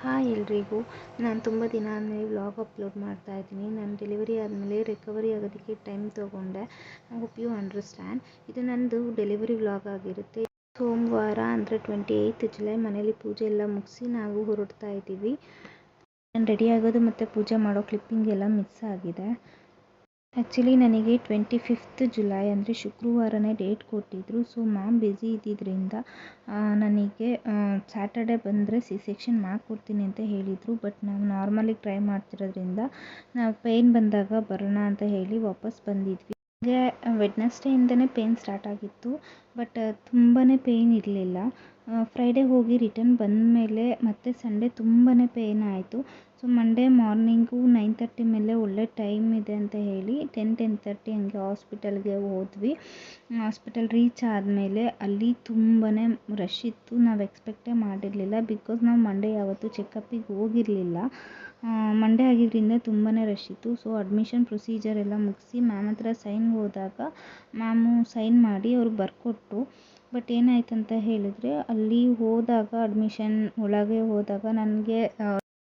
Hi ಎಲ್ರಿಗೂ. ನಾನು ತುಂಬ ದಿನ ಆದಮೇಲೆ ವ್ಲಾಗ್ ಅಪ್ಲೋಡ್ ಮಾಡ್ತಾ ಇದ್ದೀನಿ. ನಾನು ಡೆಲಿವರಿ ಆದಮೇಲೆ ರಿಕವರಿ ಆಗೋದಕ್ಕೆ ಟೈಮ್ ತೊಗೊಂಡೆ. I hope you understand. ಇದು ನನ್ನದು ಡೆಲಿವರಿ ವ್ಲಾಗ್ ಆಗಿರುತ್ತೆ. ಸೋಮವಾರ ಅಂದರೆ 28 ಜುಲೈ ಮನೇಲಿ ಪೂಜೆ ಎಲ್ಲ ಮುಗಿಸಿ ನಾವು ಹೊರಡ್ತಾ ಇದ್ದೀವಿ. ನಾನು ರೆಡಿ ಆಗೋದು ಮತ್ತು ಪೂಜೆ ಮಾಡೋ ಕ್ಲಿಪ್ಪಿಂಗ್ ಎಲ್ಲ ಮಿಸ್ ಆಗಿದೆ. ಆ್ಯಕ್ಚುಲಿ ನನಗೆ 25th ಜುಲೈ ಅಂದರೆ ಶುಕ್ರವಾರನೇ ಡೇಟ್ ಕೊಟ್ಟಿದ್ದರು. ಸೊ ಮ್ಯಾಮ್ ಬ್ಯುಸಿ ಇದ್ದಿದ್ದರಿಂದ ನನಗೆ ಸ್ಯಾಟರ್ಡೆ ಬಂದರೆ ಸೆಕ್ಷನ್ ಮಾಡಿಕೊಡ್ತೀನಿ ಅಂತ ಹೇಳಿದರು. ಬಟ್ ನಾವು ನಾರ್ಮಲಿಗೆ ಟ್ರೈ ಮಾಡ್ತಿರೋದ್ರಿಂದ ನಾವು ಪೇಯ್ನ್ ಬಂದಾಗ ಬರೋಣ ಅಂತ ಹೇಳಿ ವಾಪಸ್ ಬಂದಿದ್ವಿ. ನನಗೆ ವೆಡ್ನೆಸ್ಡೇಯಿಂದನೇ ಪೇಯ್ನ್ ಸ್ಟಾರ್ಟ್ ಆಗಿತ್ತು, ಬಟ್ ತುಂಬಾ ಪೇಯ್ನ್ ಇರಲಿಲ್ಲ. ಫ್ರೈಡೇ ಹೋಗಿ ರಿಟರ್ನ್ ಬಂದಮೇಲೆ ಮತ್ತೆ ಸಂಡೇ ತುಂಬಾ ಪೇಯ್ನ್ ಆಯಿತು. ಸೊ ಮಂಡೇ ಮಾರ್ನಿಂಗು 9:30 ಮೇಲೆ ಒಳ್ಳೆ ಟೈಮ್ ಇದೆ ಅಂತ ಹೇಳಿ 10:30 ಹಂಗೆ ಹಾಸ್ಪಿಟಲ್ಗೆ ಹೋದ್ವಿ. ಹಾಸ್ಪಿಟಲ್ ರೀಚ್ ಆದಮೇಲೆ ಅಲ್ಲಿ ತುಂಬಾ ರಶ್ ಇತ್ತು. ನಾವು ಎಕ್ಸ್ಪೆಕ್ಟೇ ಮಾಡಿರಲಿಲ್ಲ, ಬಿಕಾಸ್ ನಾವು ಮಂಡೇ ಯಾವತ್ತೂ ಚೆಕಪ್ಪಿಗೆ ಹೋಗಿರಲಿಲ್ಲ. ಮಂಡೇ ಆಗಿದ್ದರಿಂದ ತುಂಬಾ ರಶ್ ಇತ್ತು. ಸೊ ಅಡ್ಮಿಷನ್ ಪ್ರೊಸೀಜರ್ ಎಲ್ಲ ಮುಗಿಸಿ ಮ್ಯಾಮ್ ಹತ್ರ ಸೈನ್ಗೆ ಹೋದಾಗ ಮ್ಯಾಮು ಸೈನ್ ಮಾಡಿ ಅವ್ರಿಗೆ ಬರ್ಕೊಟ್ರು. ಬಟ್ ಏನಾಯ್ತು ಅಂತ ಹೇಳಿದರೆ ಅಲ್ಲಿ ಹೋದಾಗ ಅಡ್ಮಿಷನ್ ಒಳಗೆ ಹೋದಾಗ ನನಗೆ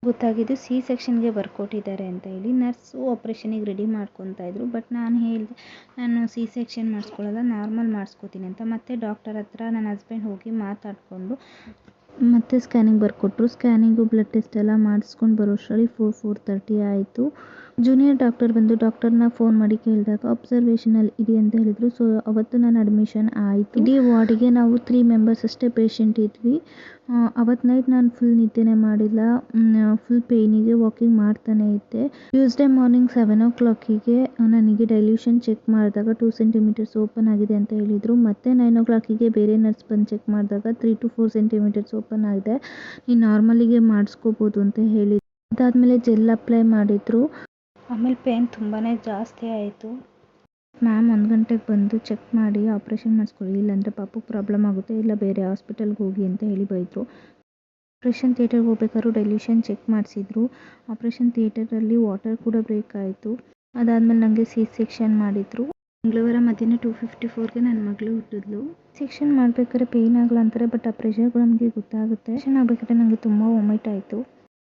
ಗೊತ್ತಾಗಿದ್ದು ಸೆಕ್ಷನ್ಗೆ ಬರ್ಕೊಟ್ಟಿದ್ದಾರೆ ಅಂತ ಹೇಳಿ. ನರ್ಸು ಆಪ್ರೇಷನಿಗೆ ರೆಡಿ ಮಾಡ್ಕೊತಾ ಇದ್ರು. ಬಟ್ ನಾನು ಹೇಳಿದೆ ನಾನು ಸೆಕ್ಷನ್ ಮಾಡಿಸ್ಕೊಳ್ಳಲ್ಲ, ನಾರ್ಮಲ್ ಮಾಡಿಸ್ಕೋತೀನಿ ಅಂತ. ಮತ್ತು ಡಾಕ್ಟರ್ ಹತ್ರ ನನ್ನ ಹಸ್ಬೆಂಡ್ ಹೋಗಿ ಮಾತಾಡಿಕೊಂಡು ಮತ್ತೆ ಸ್ಕ್ಯಾನಿಂಗ್ ಬರ್ಕೊಟ್ರು. ಸ್ಕ್ಯಾನಿಂಗು ಬ್ಲಡ್ ಟೆಸ್ಟ್ ಎಲ್ಲ ಮಾಡಿಸ್ಕೊಂಡು ಬರೋಷ್ಟರಲ್ಲಿ 4:30 ಆಯಿತು. ಜೂನಿಯರ್ ಡಾಕ್ಟರ್ ಬಂದು ಡಾಕ್ಟರ್ನ ಫೋನ್ ಮಾಡಿ ಕೇಳಿದಾಗ ಅಬ್ಸರ್ವೇಷನಲ್ಲಿ ಇಡಿ ಅಂತ ಹೇಳಿದರು. ಸೊ ಅವತ್ತು ನಾನು ಅಡ್ಮಿಷನ್ ಆಯಿತು. ಇಡೀ ವಾರ್ಡಿಗೆ ನಾವು 3 ಮೆಂಬರ್ಸ್ ಅಷ್ಟೇ ಪೇಷಂಟ್ ಇದ್ವಿ. ಅವತ್ತು ನೈಟ್ ನಾನು ಫುಲ್ ನಿದ್ದೆನೇ ಮಾಡಿಲ್ಲ. ಫುಲ್ ಪೇಯ್ನಿಗೆ ವಾಕಿಂಗ್ ಮಾಡ್ತಾನೆ ಇದ್ದೆ. ಟ್ಯೂಸ್ಡೇ ಮಾರ್ನಿಂಗ್ 7 o'clockಗೆ ನನಗೆ ಡೈಲ್ಯೂಷನ್ ಚೆಕ್ ಮಾಡಿದಾಗ 2 centimeters ಓಪನ್ ಆಗಿದೆ ಅಂತ ಹೇಳಿದರು. ಮತ್ತು 9 o'clockಗೆ ಬೇರೆ ನರ್ಸ್ ಬಂದು ಚೆಕ್ ಮಾಡಿದಾಗ 3 to 4 centimeters ಓಪನ್ ಆಗಿದೆ, ನೀನು ನಾರ್ಮಲಿಗೆ ಮಾಡಿಸ್ಕೋಬೋದು ಅಂತ ಹೇಳಿದ್ರು. ಅದಾದಮೇಲೆ ಜೆಲ್ ಅಪ್ಲೈ ಮಾಡಿದರು. ಆಮೇಲೆ ಪೇಯ್ನ್ ತುಂಬಾ ಜಾಸ್ತಿ ಆಯಿತು. ಮ್ಯಾಮ್ 1 ಗಂಟೆಗೆ ಬಂದು ಚೆಕ್ ಮಾಡಿ ಆಪ್ರೇಷನ್ ಮಾಡಿಸ್ಕೊಳ್ಳಿ, ಇಲ್ಲಾಂದರೆ ಪಾಪು ಪ್ರಾಬ್ಲಮ್ ಆಗುತ್ತೆ, ಇಲ್ಲ ಬೇರೆ ಹಾಸ್ಪಿಟಲ್ಗೆ ಹೋಗಿ ಅಂತ ಹೇಳಿ ಬೈದರು. ಆಪ್ರೇಷನ್ ಥಿಯೇಟರ್ಗೆ ಹೋಗ್ಬೇಕಾದ್ರೂ ಡೈಲ್ಯೂಷನ್ ಚೆಕ್ ಮಾಡಿಸಿದ್ರು. ಆಪ್ರೇಷನ್ ಥಿಯೇಟರಲ್ಲಿ ವಾಟರ್ ಕೂಡ ಬ್ರೇಕ್ ಆಯಿತು. ಅದಾದಮೇಲೆ ನನಗೆ ಸೆಕ್ಷನ್ ಮಾಡಿದರು. ಮಂಗಳವಾರ ಮಧ್ಯಾಹ್ನ 2:54ಗೆ ನನ್ನ ಮಗಳು ಹುಟ್ಟಿದ್ಲು. ಸೆಕ್ಷನ್ ಮಾಡಬೇಕಾದ್ರೆ ಪೇಯ್ನ್ ಆಗಲ್ಲ ಅಂತಾರೆ, ಬಟ್ ಆ ಪ್ರೆಷರ್ಗಳು ನಮಗೆ ಗೊತ್ತಾಗುತ್ತೆ. ಸೆಕ್ಷನ್ ಆಗಬೇಕಾದ್ರೆ ನನಗೆ ತುಂಬ ವಾಮಿಟ್ ಆಯಿತು.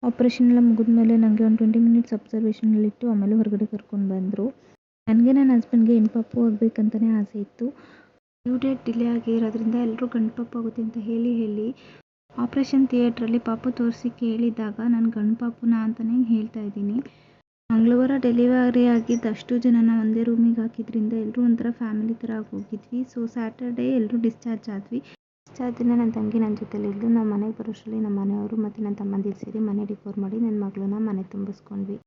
ಆಪ್ರೇಷನ್ ಎಲ್ಲ ಮುಗಿದ್ಮೇಲೆ ನನಗೆ ಒಂದು 20 minutes ಅಬ್ಸರ್ವೇಷನಲ್ಲಿಟ್ಟು ಆಮೇಲೆ ಹೊರಗಡೆ ಕರ್ಕೊಂಡು ಬಂದರು. ನನಗೆ ನನ್ನ ಹಸ್ಬೆಂಡ್ಗೆ ಹೆಣ್ಪಾಪು ಆಗಬೇಕಂತಲೇ ಆಸೆ ಇತ್ತು. ಡ್ಯೂ ಡೇಟ್ ಡಿಲೇ ಆಗಿರೋದ್ರಿಂದ ಎಲ್ಲರೂ ಗಂಡು ಪಾಪು ಆಗುತ್ತೆ ಅಂತ ಹೇಳಿ ಆಪ್ರೇಷನ್ ಥಿಯೇಟ್ರಲ್ಲಿ ಪಾಪು ತೋರಿಸಿ ಕೇಳಿದಾಗ ನಾನು ಗಂಡು ಪಾಪುನ ಅಂತಲೇ ಹೇಳ್ತಾ ಇದ್ದೀನಿ. ಮಂಗಳವಾರ ಡೆಲಿವರಿ ಆಗಿದ್ದಷ್ಟು ಜನನ ಒಂದೇ ರೂಮಿಗೆ ಹಾಕಿದ್ರಿಂದ ಎಲ್ಲರೂ ಒಂಥರ ಫ್ಯಾಮಿಲಿ ಥರ ಹೋಗಿದ್ವಿ. ಸೊ ಸ್ಯಾಟರ್ಡೇ ಎಲ್ಲರೂ ಡಿಸ್ಚಾರ್ಜ್ ಆದ್ವಿ. ಡಿಸ್ಚಾರ್ಜ್ ದಿನ ನನ್ನ ತಂಗಿ ನನ್ನ ಜೊತೆಲಿದ್ದು ನಾವು ಮನೆಗೆ ಬರೋಷ್ಟರಲ್ಲಿ ನಮ್ಮ ಮನೆಯವರು ಮತ್ತು ನನ್ನ ತಮ್ಮಂದಿರು ಸೇರಿ ಮನೆ ಡೆಕೋರ್ ಮಾಡಿ ನನ್ನ ಮಗಳನ್ನ ಮನೆ ತುಂಬಿಸ್ಕೊಂಡ್ವಿ.